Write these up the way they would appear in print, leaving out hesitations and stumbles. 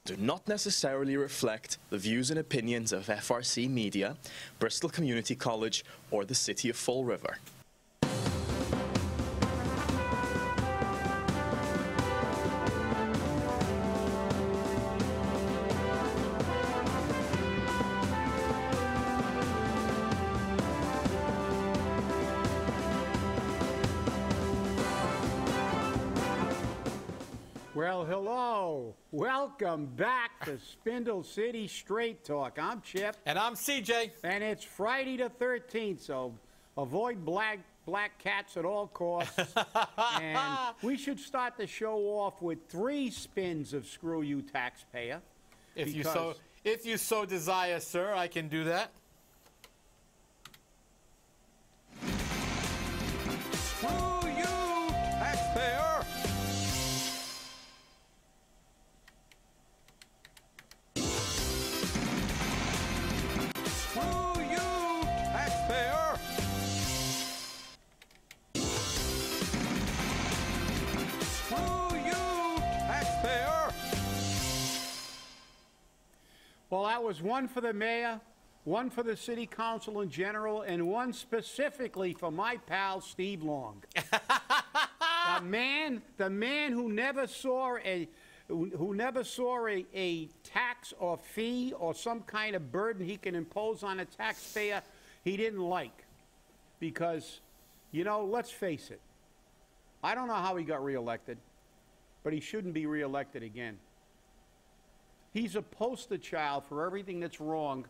do not necessarily reflect the views and opinions of FRC Media, Bristol Community College, or the City of Fall River. Well, hello. Welcome back to Spindle City Straight Talk. I'm Chip. And I'm CJ. And it's Friday the 13th, so avoid black cats at all costs. And we should start the show off with 3 spins of Screw You Taxpayer. If you so desire, sir, I can do that. Screw you, taxpayer! Screw you, taxpayer! Screw you, taxpayer! Well, that was one for the mayor, one for the city council in general, and one specifically for my pal Steve Long. the man who never saw a tax or fee or some kind of burden he can impose on a taxpayer he didn't like. Because, you know, let's face it, I don't know how he got reelected, but he shouldn't be reelected again. He's a poster child for everything that's wrong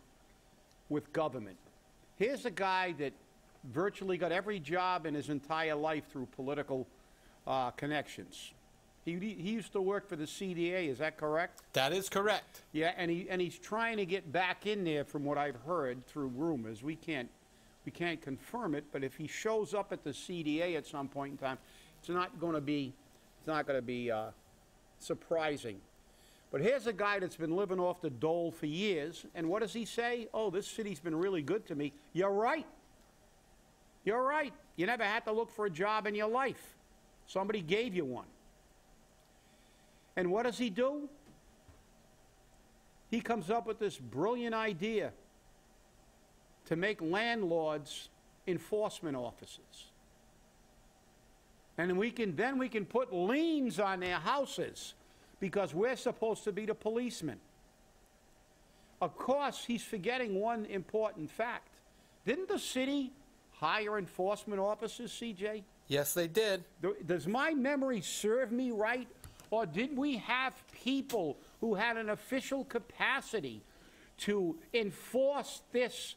with government. Here's a guy that virtually got every job in his entire life through political connections. He used to work for the CDA, is that correct? That is correct. Yeah, and he's trying to get back in there from what I've heard through rumors. We can't confirm it, but if he shows up at the CDA at some point in time, it's not going to be surprising. But here's a guy that's been living off the dole for years, and what does he say? Oh, this city's been really good to me. You're right. You're right. You never had to look for a job in your life. Somebody gave you one. And what does he do? He comes up with this brilliant idea to make landlords enforcement officers. And then we can put liens on their houses, because we're supposed to be the policemen. Of course, he's forgetting one important fact. Didn't the city hire enforcement officers, CJ? Yes, they did. Does my memory serve me right? Or did we have people who had an official capacity to enforce this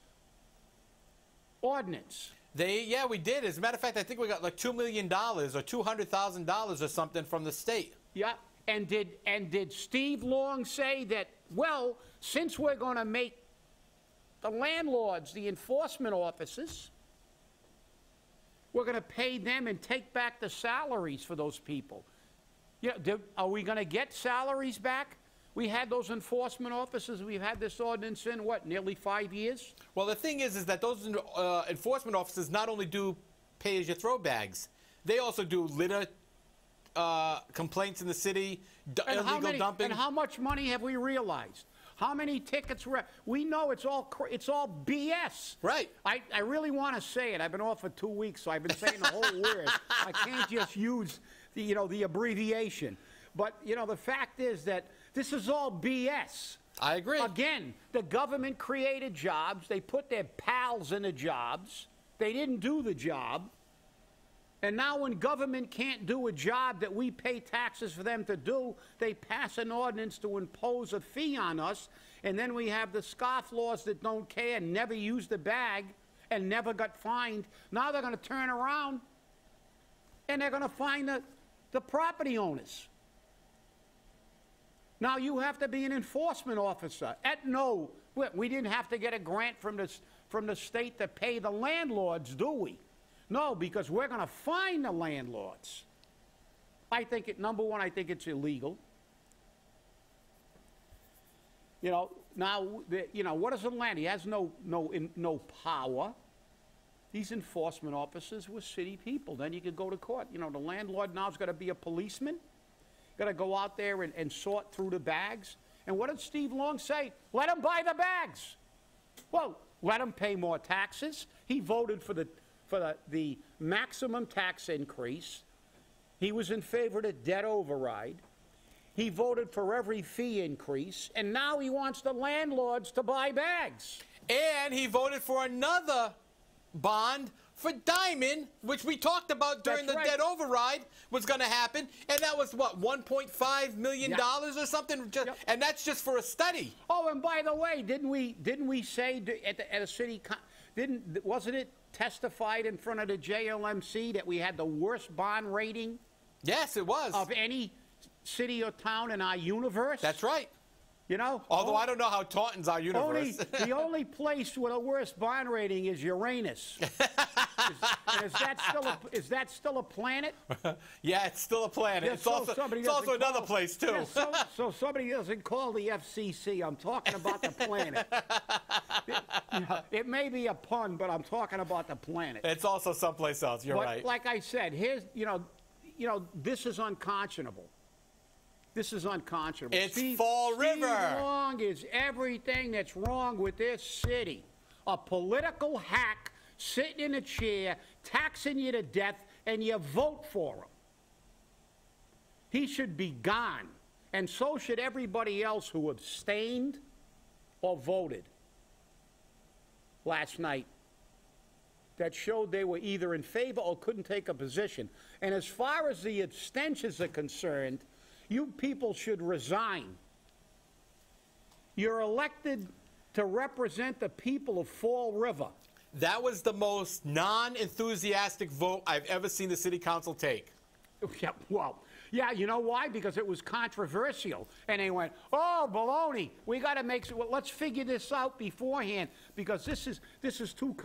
ordinance? Yeah, we did. As a matter of fact, I think we got like $2 million or $200,000 or something from the state. Yeah. And did Steve Long say that, well, since we're going to make the landlords the enforcement officers, we're going to pay them and take back the salaries for those people? Yeah, are we going to get salaries back? We had those enforcement officers. We've had this ordinance in, what, nearly 5 years? Well, the thing is that those enforcement officers not only do pay-as-you-throw bags, they also do litter complaints in the city, illegal dumping. And how much money have we realized? How many tickets we know it's all BS. Right. I really want to say it. I've been off for 2 weeks, so I've been saying the whole word. I can't just use the abbreviation. But the fact is that this is all BS. I agree. Again, the government created jobs. They put their pals in the jobs. They didn't do the job. And now when government can't do a job that we pay taxes for them to do, they pass an ordinance to impose a fee on us, and then we have the scofflaws that don't care, never used the bag, and never got fined. Now they're going to turn around, and they're going to fine the property owners. Now you have to be an enforcement officer. No, we didn't have to get a grant from the state to pay the landlords, do we? No, because we're going to fine the landlords. Number one, I think it's illegal. Now, what is a land? He has no power. These enforcement officers were city people. Then you could go to court. The landlord now's got to be a policeman. Got to go out there and sort through the bags. And what did Steve Long say? Let them buy the bags. Well, let them pay more taxes. He voted for the maximum tax increase. He was in favor of the debt override. He voted for every fee increase, and now he wants the landlords to buy bags. And he voted for another bond for Diamond, which we talked about during the debt override was going to happen, and that was what, $1.5 million or something, and that's just for a study. Oh, and by the way, didn't we say at a city, wasn't it testified in front of the JLMC that we had the worst bond rating? Yes, it was. Of any city or town in our universe. That's right. You know? Although I don't know how Taunton's our universe. The only place with a worse bond rating is Uranus. Is that still a planet? Yeah, it's still a planet. Yeah, it's also another place, too. Yeah, so somebody doesn't call the FCC. I'm talking about the planet. It may be a pun, but I'm talking about the planet. It's also someplace else. You're right. Like I said, here's, this is unconscionable. This is unconscionable. It's Fall River. Steve Long is everything that's wrong with this city. A political hack sitting in a chair, taxing you to death, and you vote for him. He should be gone, and so should everybody else who abstained or voted last night that showed they were either in favor or couldn't take a position. And as far as the abstentions are concerned, you people should resign. You're elected to represent the people of Fall River. That was the most non-enthusiastic vote I've ever seen the city council take. Yeah, well, yeah, you know why? Because it was controversial. And they went, oh, baloney, we got to let's figure this out beforehand, because this is too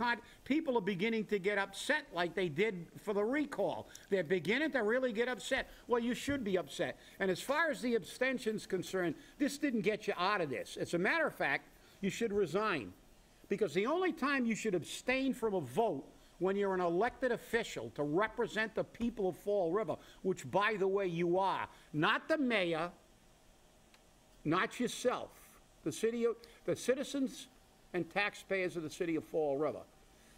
people are beginning to get upset like they did for the recall. They're beginning to really get upset. Well, you should be upset. And as far as the abstention's concerned, this didn't get you out of this. As a matter of fact, you should resign. Because the only time you should abstain from a vote when you're an elected official to represent the people of Fall River, which, by the way, you are, not the mayor, not yourself, the citizens and taxpayers of the city of Fall River.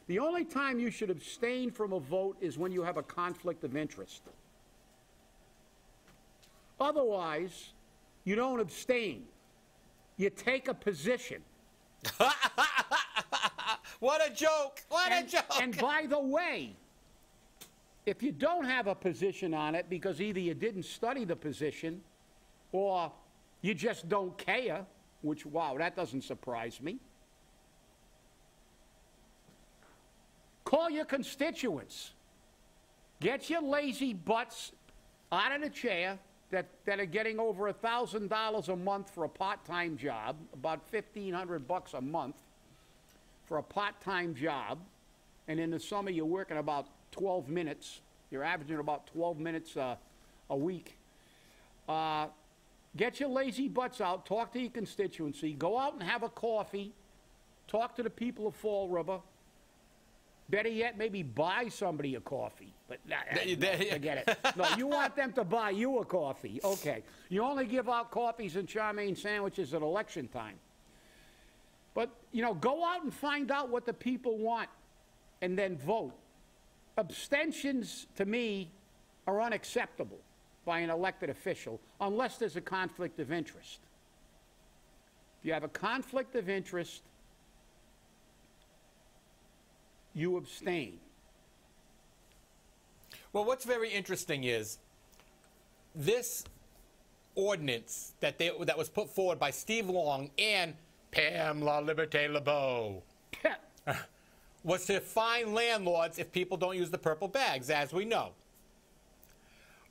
The only time you should abstain from a vote is when you have a conflict of interest. Otherwise, you don't abstain. You take a position. What a joke! What a joke! And by the way, if you don't have a position on it because either you didn't study the position or you just don't care, which, wow, that doesn't surprise me, call your constituents. Get your lazy butts out of the chair that are getting over $1,000 a month for a part-time job, about $1,500 a month for a part-time job, and in the summer you're working about 12 minutes. You're averaging about 12 minutes a week. Get your lazy butts out, talk to your constituency, go out and have a coffee, talk to the people of Fall River. Better yet, maybe buy somebody a coffee. But forget it. No, you want them to buy you a coffee. Okay. You only give out coffees and Charmaine sandwiches at election time. But, go out and find out what the people want and then vote. Abstentions, to me, are unacceptable by an elected official unless there's a conflict of interest. If you have a conflict of interest, you abstain. Well, what's very interesting is this ordinance that was put forward by Steve Long and Pam La Liberté LeBeau was to fine landlords if people don't use the purple bags, as we know.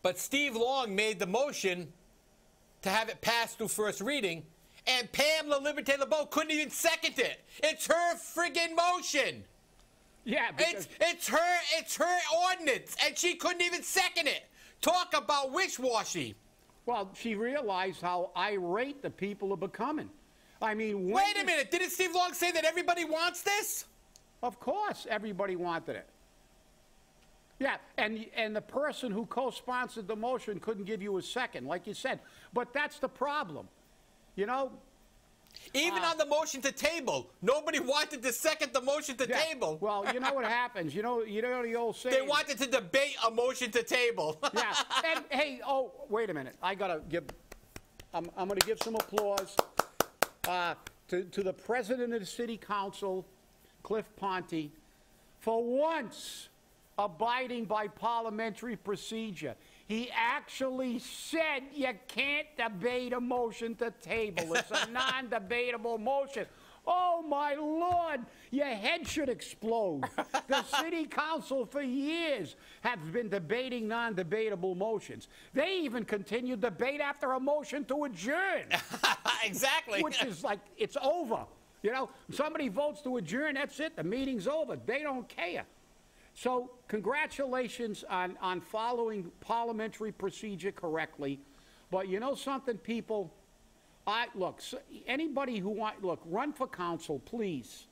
But Steve Long made the motion to have it passed through first reading, and Pam La Liberté LeBeau couldn't even second it. It's her friggin' motion. Yeah, it's her ordinance, and she couldn't even second it. Talk about wish-washy. Well, she realized how irate the people are becoming. I mean, wait a minute. Didn't Steve Long say that everybody wants this? Of course, everybody wanted it. Yeah, and the person who co-sponsored the motion couldn't give you a second, like you said. But that's the problem. You know, Even on the motion to table, nobody wanted to second the motion to table. Well, you know what happens. You know the old saying. They wanted to debate a motion to table. Yeah. And hey, oh, wait a minute. I gotta give. I'm gonna give some applause to the president of the city council, Cliff Ponte, for once abiding by parliamentary procedure. He actually said you can't debate a motion to table. It's a non-debatable motion. Oh, my Lord, your head should explode. The city council for years have been debating non-debatable motions. They even continue debate after a motion to adjourn. Exactly. Which is like, it's over. You know, somebody votes to adjourn, that's it, the meeting's over. They don't care. So congratulations on following parliamentary procedure correctly. But you know something, people? Look, anybody who run for council, please.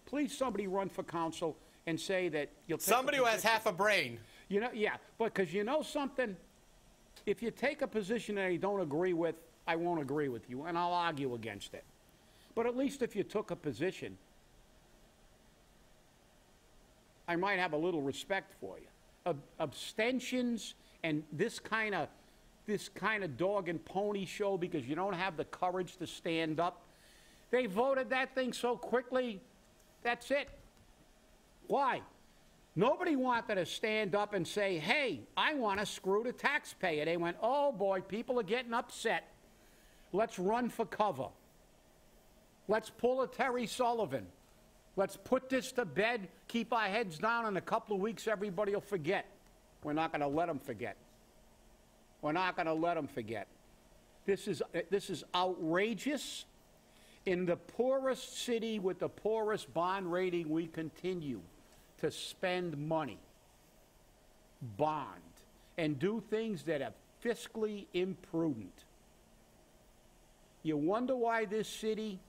Please, somebody run for council and say that you'll take somebody who has half a brain. You know, yeah, because you know something? If you take a position that I don't agree with, I won't agree with you, and I'll argue against it. But at least if you took a position, I might have a little respect for you. Abstentions and this kind of dog and pony show because you don't have the courage to stand up. They voted that thing so quickly, that's it. Why? Nobody wanted to stand up and say, hey, I want to screw the taxpayer. They went, oh boy, people are getting upset. Let's run for cover. Let's pull a Terry Sullivan. Let's put this to bed, keep our heads down, in a couple of weeks everybody will forget. We're not going to let them forget. We're not going to let them forget. This is outrageous. In the poorest city with the poorest bond rating, we continue to spend money, bond, and do things that are fiscally imprudent. You wonder why this city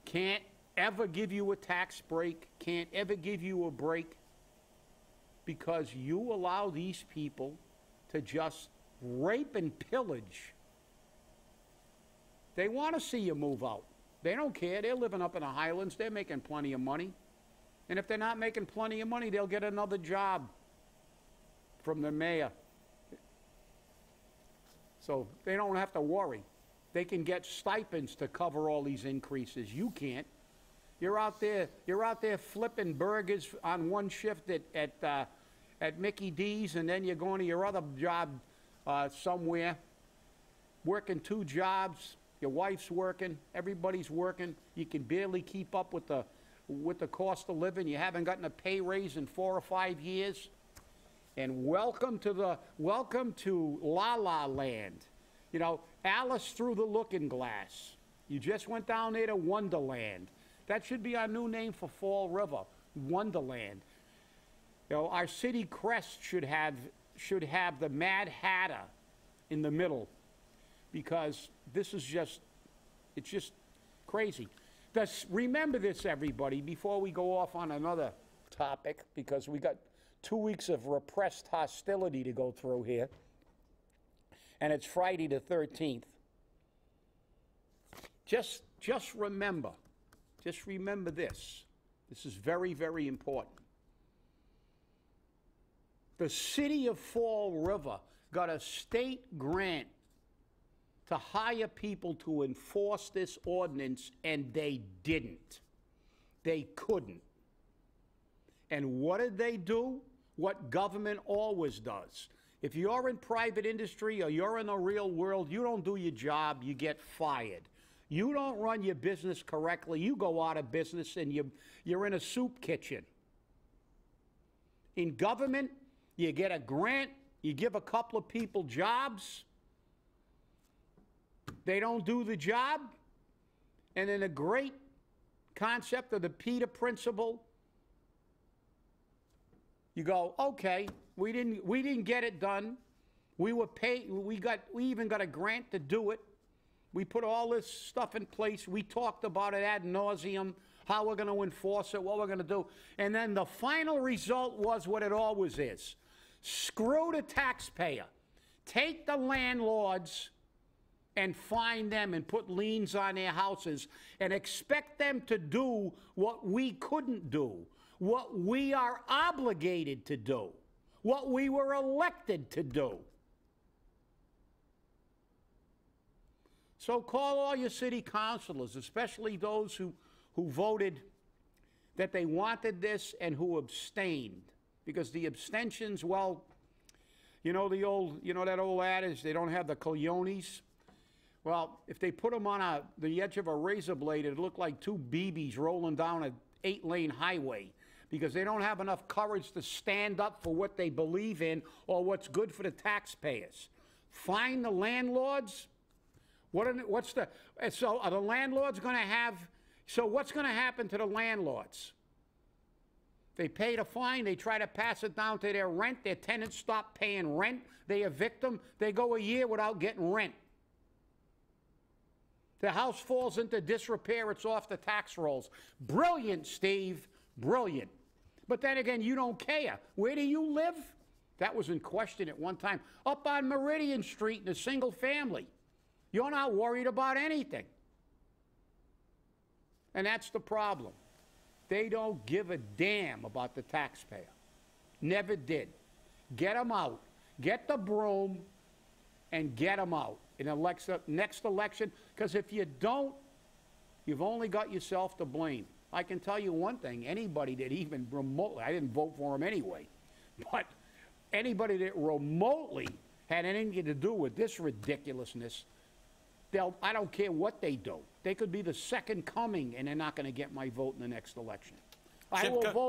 can't ever give you a tax break, can't ever give you a break, because you allow these people to just rape and pillage. They want to see you move out. They don't care. They're living up in the Highlands. They're making plenty of money. And if they're not making plenty of money, they'll get another job from the mayor. So they don't have to worry. They can get stipends to cover all these increases. You can't. You're out there flipping burgers on one shift at Mickey D's, and then you're going to your other job somewhere, working 2 jobs. Your wife's working. Everybody's working. You can barely keep up with the cost of living. You haven't gotten a pay raise in 4 or 5 years. And welcome to La La Land. You know, Alice through the looking glass. You just went down there to Wonderland. That should be our new name for Fall River, Wonderland. You know, our city crest should have the Mad Hatter in the middle, because this is it's just crazy. Remember this, everybody, before we go off on another topic, because we got 2 weeks of repressed hostility to go through here, and it's Friday the 13th. Just remember this. This is very, very important. The city of Fall River got a state grant to hire people to enforce this ordinance, and they didn't. They couldn't. And what did they do? What government always does. If you're in private industry or you're in the real world, you don't do your job, you get fired. You don't run your business correctly, you go out of business and you're in a soup kitchen. In government, you get a grant, you give a couple of people jobs, they don't do the job, and in a great concept of the Peter Principle, you go, okay, we didn't get it done. We were paid, we even got a grant to do it. We put all this stuff in place. We talked about it ad nauseum, how we're going to enforce it, what we're going to do. And then the final result was what it always is. Screw the taxpayer. Take the landlords and fine them and put liens on their houses and expect them to do what we couldn't do, what we are obligated to do, what we were elected to do. So call all your city councilors, especially those who voted that they wanted this and who abstained. Because the abstentions, well, you know that old adage, they don't have the cojones? Well, if they put them on the edge of a razor blade, it'd look like two BBs rolling down an 8-lane highway, because they don't have enough courage to stand up for what they believe in or what's good for the taxpayers. Fine the landlords? So are the landlords going to have, so what's going to happen to the landlords? They pay the fine, they try to pass it down to their rent, their tenants stop paying rent, they evict them, they go a year without getting rent. The house falls into disrepair, it's off the tax rolls. Brilliant, Steve, brilliant. But then again, you don't care. Where do you live? That was in question at one time. Up on Meridian Street in a single family. You're not worried about anything. And that's the problem. They don't give a damn about the taxpayer. Never did. Get them out. Get the broom and get them out in the next election, because if you don't, you've only got yourself to blame. I can tell you one thing, anybody that even remotely, I didn't vote for him anyway, but anybody that remotely had anything to do with this ridiculousness, I don't care what they do. They could be the second coming, and they're not going to get my vote in the next election.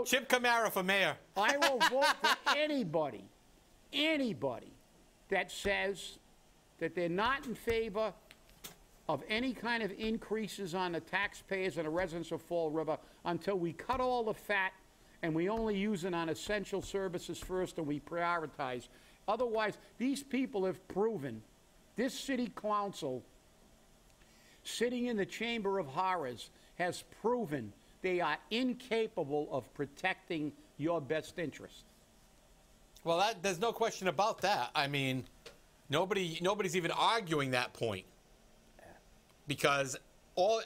Chip Kamara for mayor. I will vote for anybody that says that they're not in favor of any kind of increases on the taxpayers and the residents of Fall River until we cut all the fat and we only use it on essential services first and we prioritize. Otherwise, these people have proven, this city council sitting in the Chamber of Horrors has proven they are incapable of protecting your best interest. Well, there's no question about that. I mean, nobody's even arguing that point. Because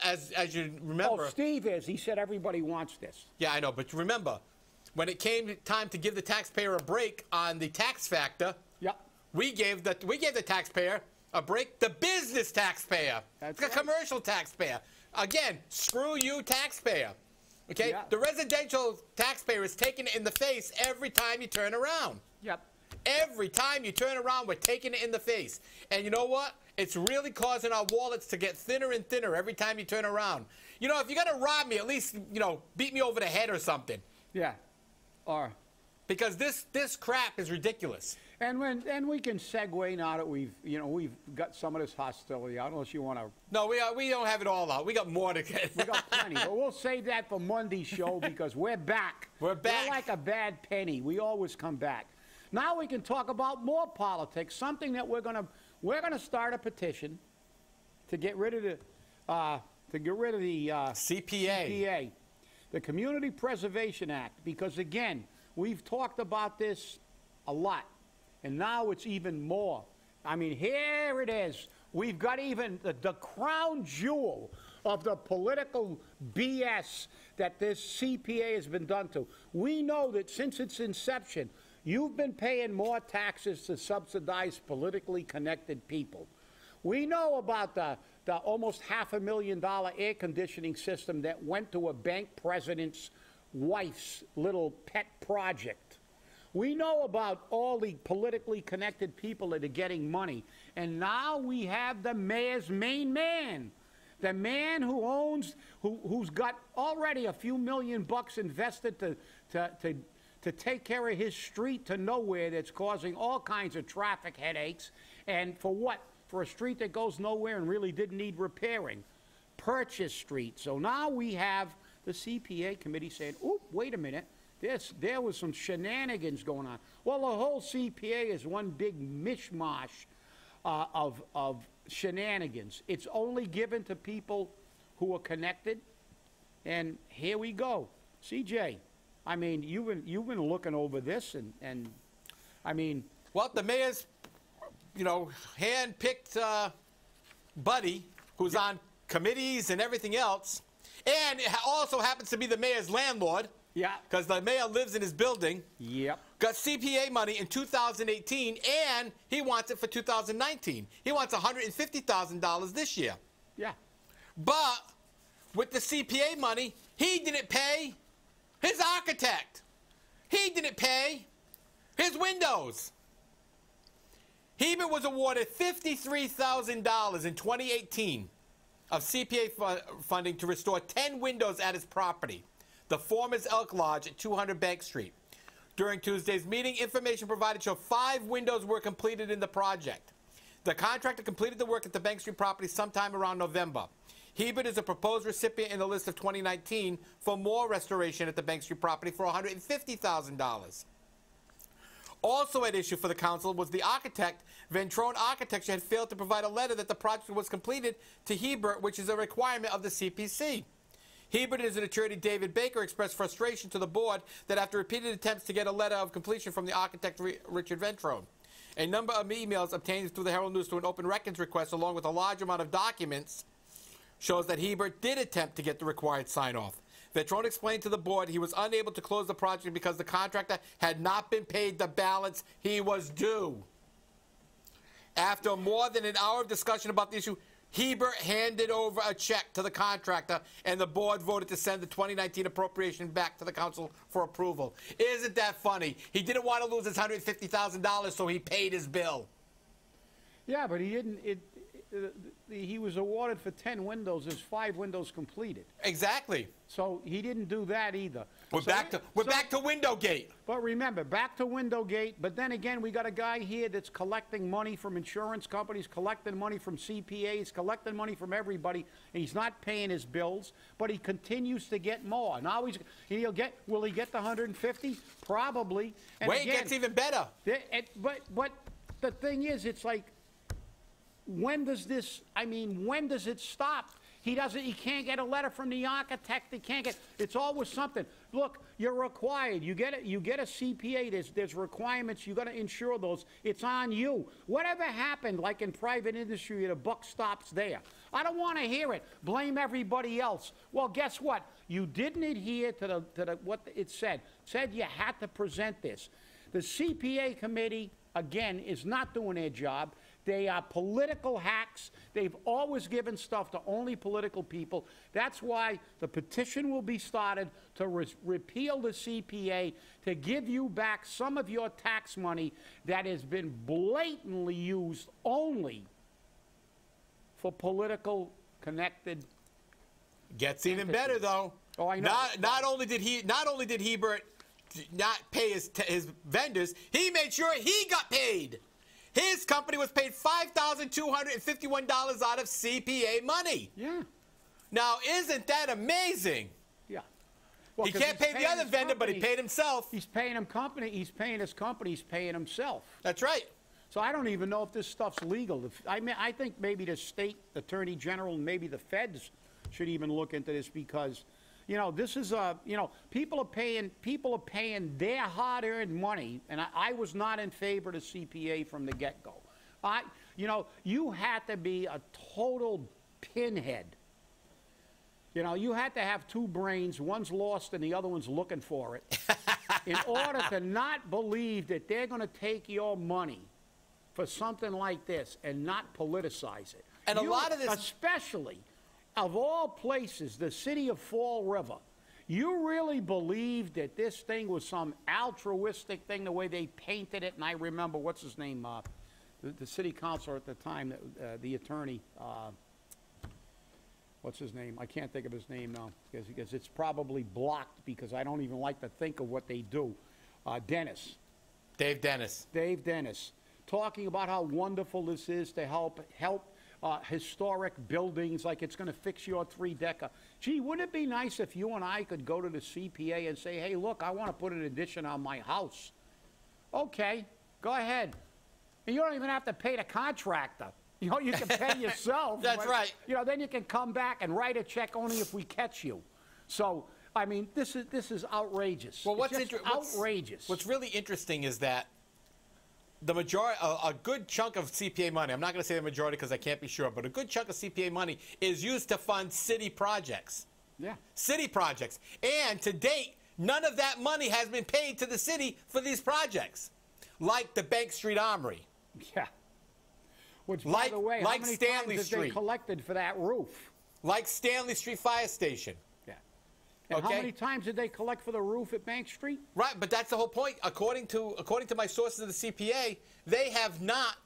as you remember... Oh, Steve is. He said everybody wants this. Yeah, I know. But remember, when it came time to give the taxpayer a break on the tax factor, yep, we gave the taxpayer a break, the business taxpayer, that's the right, commercial taxpayer. Again, screw you, taxpayer. Okay? Yeah. The residential taxpayer is taking it in the face every time you turn around. Yep. Every time you turn around, we're taking it in the face. And you know what? It's really causing our wallets to get thinner and thinner every time you turn around. You know, if you're going to rob me, at least, beat me over the head or something. Yeah. Or... Because this crap is ridiculous. And we can segue now that we've got some of this hostility out, unless you want to. No, we don't have it all out. We got more to get. We got plenty, but we'll save that for Monday's show because we're back. We're back. We're like a bad penny. We always come back. Now we can talk about more politics. Something that we're gonna start a petition to get rid of the CPA, the Community Preservation Act, because again, we've talked about this a lot. And now it's even more. I mean, here it is. We've got even the crown jewel of the political BS that this CPA has been done to. We know that since its inception, you've been paying more taxes to subsidize politically connected people. We know about the almost $500,000 air conditioning system that went to a bank president's wife's little pet project. We know about all the politically connected people that are getting money. And now we have the mayor's main man. The man who owns, who's got already a few $1 million invested to take care of his street to nowhere that's causing all kinds of traffic headaches. And for what? For a street that goes nowhere and really didn't need repairing. Purchase Street. So now we have the CPA committee saying, oop, wait a minute. There was some shenanigans going on. Well, the whole CPA is one big mishmash of shenanigans. It's only given to people who are connected. And here we go. CJ, I mean, you've been looking over this, and I mean... Well, the mayor's, hand-picked buddy, who's on committees and everything else, and also happens to be the mayor's landlord. Yeah. Because the mayor lives in his building. Yep. Got CPA money in 2018, and he wants it for 2019. He wants $150,000 this year. Yeah. But with the CPA money, he didn't pay his architect. He didn't pay his windows. Hebert was awarded $53,000 in 2018 of CPA funding to restore 10 windows at his property, the former's Elk Lodge at 200 Bank Street. During Tuesday's meeting, information provided showed 5 windows were completed in the project. The contractor completed the work at the Bank Street property sometime around November. Hebert is a proposed recipient in the list of 2019 for more restoration at the Bank Street property for $150,000. Also at issue for the council was the architect. Ventrone Architecture had failed to provide a letter that the project was completed to Hebert, which is a requirement of the CPC. Hebert and his attorney, David Baker, expressed frustration to the board that after repeated attempts to get a letter of completion from the architect, Richard Ventrone, a number of emails obtained through the Herald News to an open records request, along with a large amount of documents, shows that Hebert did attempt to get the required sign-off. Ventrone explained to the board he was unable to close the project because the contractor had not been paid the balance he was due. After more than an hour of discussion about the issue, Hebert handed over a check to the contractor, and the board voted to send the 2019 appropriation back to the council for approval. Isn't that funny? He didn't want to lose his $150,000, so he paid his bill. Yeah, but he didn't. He was awarded for 10 windows. There's 5 windows completed. Exactly. So he didn't do that either. We're back to Windowgate. But remember, back to Windowgate. But then again, we got a guy here that's collecting money from insurance companies, collecting money from CPAs, collecting money from everybody, and he's not paying his bills. But he continues to get more. Now he'll get. Will he get the 150? Probably. And Wait, again, it gets even better. But the thing is, it's like, when does this? I mean, when does it stop? He can't get a letter from the architect. He can't get. It's always something. Look, you're required. You get a CPA. There's requirements. You got to insure those. It's on you. Whatever happened, like in private industry, the buck stops there. I don't want to hear it. Blame everybody else. Well, guess what? You didn't adhere to what it said. It said you had to present this. The CPA committee, again, is not doing their job. They are political hacks. They've always given stuff to only political people. That's why the petition will be started to repeal the CPA, to give you back some of your tax money that has been blatantly used only for political connected. Gets even better though. Oh, I know. Not only did Hebert not pay his vendors, he made sure he got paid. His company was paid $5,251 out of CPA money. Yeah. Now, isn't that amazing? Yeah. Well, he can't pay the other vendor, but he paid himself. He's paying him company. He's paying his company. He's paying himself. That's right. So I don't even know if this stuff's legal. I think maybe the state attorney general and maybe the feds should even look into this, because, you know, this is people are paying their hard-earned money, and I was not in favor of the CPA from the get-go. You had to be a total pinhead. You know, you had to have 2 brains. One's lost and the other one's looking for it, in order to not believe that they're going to take your money for something like this and not politicize it. And a lot of this, especially, of all places, the city of Fall River. You really believe that this thing was some altruistic thing, the way they painted it? And I remember, what's his name, the city councilor at the time, the attorney, what's his name? I can't think of his name now, because it's probably blocked, because I don't even like to think of what they do. Dennis. Dave Dennis. Dave Dennis. Talking about how wonderful this is to help historic buildings, like it's going to fix your 3-decker. Gee, wouldn't it be nice if you and I could go to the CPA and say, hey, look, I want to put an addition on my house. Okay, go ahead. And you don't even have to pay the contractor. You know, you can pay yourself. That's right. You know, then you can come back and write a check only if we catch you. So, I mean, this is outrageous. Well, outrageous. What's really interesting is that the majority, a good chunk of CPA money, I'm not going to say the majority because I can't be sure, but a good chunk of CPA money is used to fund city projects. Yeah. City projects. And to date, none of that money has been paid to the city for these projects, like the Bank Street Armory. Yeah. Which, by Like- the way, like how many Stanley times have they Street. collected for that roof? Like Stanley Street Fire Station. Yeah. And how Okay. many times did they collect for the roof at Bank Street? Right, but that's the whole point. According to my sources of the CPA, they have not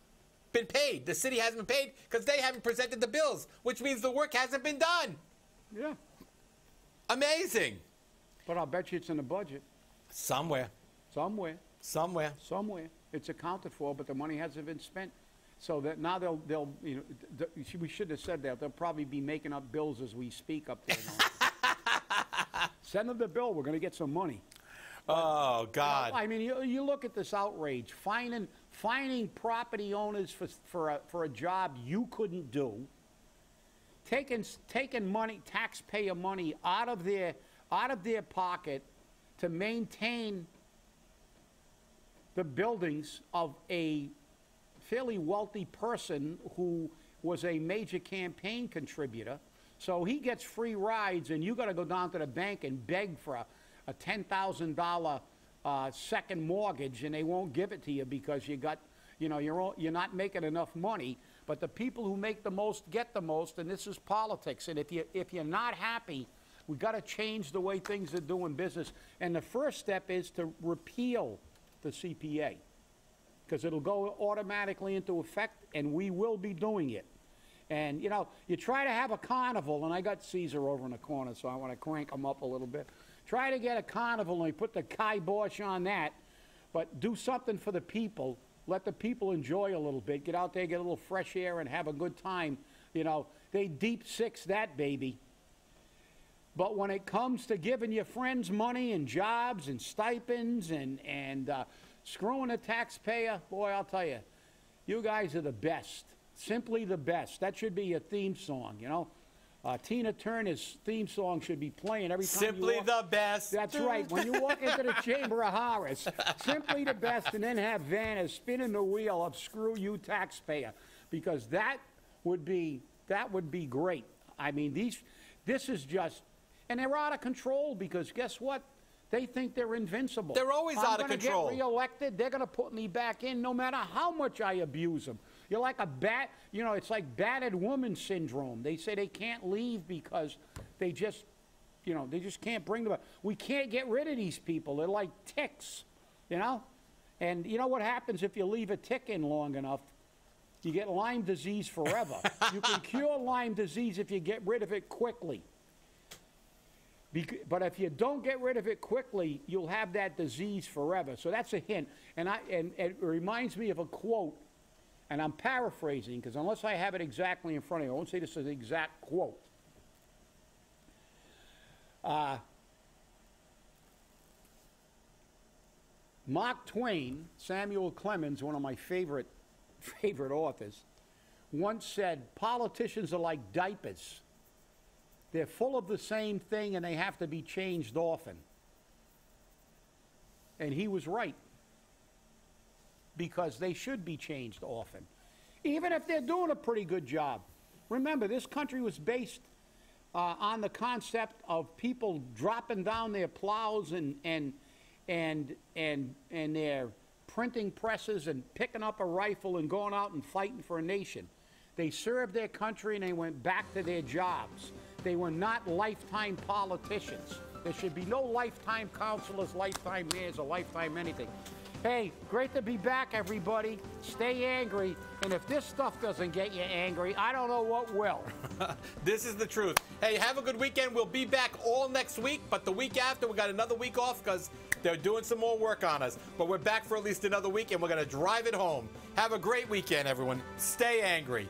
been paid. The city hasn't been paid because they haven't presented the bills, which means the work hasn't been done. Yeah. Amazing. But I'll bet you it's in the budget. Somewhere. Somewhere. Somewhere. It's accounted for, but the money hasn't been spent. So that now they'll you know, we should have said that. They'll probably be making up bills as we speak up there. Send them the bill. We're going to get some money. Oh, God. I mean, you look at this outrage, fining property owners for a job you couldn't do, taking money, taxpayer money out of their pocket to maintain the buildings of a fairly wealthy person who was a major campaign contributor. So he gets free rides, and you got to go down to the bank and beg for a $10,000 second mortgage, and they won't give it to you because you're not making enough money. But the people who make the most get the most, and this is politics. And if you're not happy, we got to change the way things are doing business. And the first step is to repeal the CPA, because it'll go automatically into effect, and we will be doing it. And, you know, you try to have a carnival, and I got Caesar over in the corner, so I want to crank him up a little bit. Try to get a carnival, and we put the kibosh on that, but do something for the people. Let the people enjoy a little bit. Get out there, get a little fresh air, and have a good time. You know, they deep six that baby. But when it comes to giving your friends money and jobs and stipends and screwing the taxpayer, boy, I'll tell you, you guys are the best. Simply the best. That should be your theme song, you know. Tina Turner's theme song should be playing every time Simply you walk. the best. That's right. When you walk into the Chamber of Horrors, simply the best, and then have Vanna spinning the wheel of "Screw you, taxpayer," because that would be great. I mean, this is just, and they're out of control because guess what? They think they're invincible. They're always out of control. I'm going to get reelected. They're going to put me back in no matter how much I abuse them. You're like a bat, you know, it's like battered woman syndrome. They say they can't leave because they just, you know, they just can't bring them. We can't get rid of these people. They're like ticks, you know? And you know what happens if you leave a tick in long enough? You get Lyme disease forever. You can cure Lyme disease if you get rid of it quickly. But if you don't get rid of it quickly, you'll have that disease forever. So that's a hint. And it reminds me of a quote, and I'm paraphrasing, because unless I have it exactly in front of you, I won't say this is an exact quote. Mark Twain, Samuel Clemens, one of my favorite authors, once said, politicians are like diapers. They're full of the same thing, and they have to be changed often. And he was right, because they should be changed often, even if they're doing a pretty good job. Remember, this country was based on the concept of people dropping down their plows and their printing presses and picking up a rifle and going out and fighting for a nation. They served their country and they went back to their jobs. They were not lifetime politicians. There should be no lifetime councilors, lifetime mayors, or lifetime anything. Hey, great to be back, everybody. Stay angry, and if this stuff doesn't get you angry, I don't know what will. This is the truth. Hey, have a good weekend. We'll be back all next week, but the week after, we got another week off because they're doing some more work on us. But we're back for at least another week, and we're going to drive it home. Have a great weekend, everyone. Stay angry.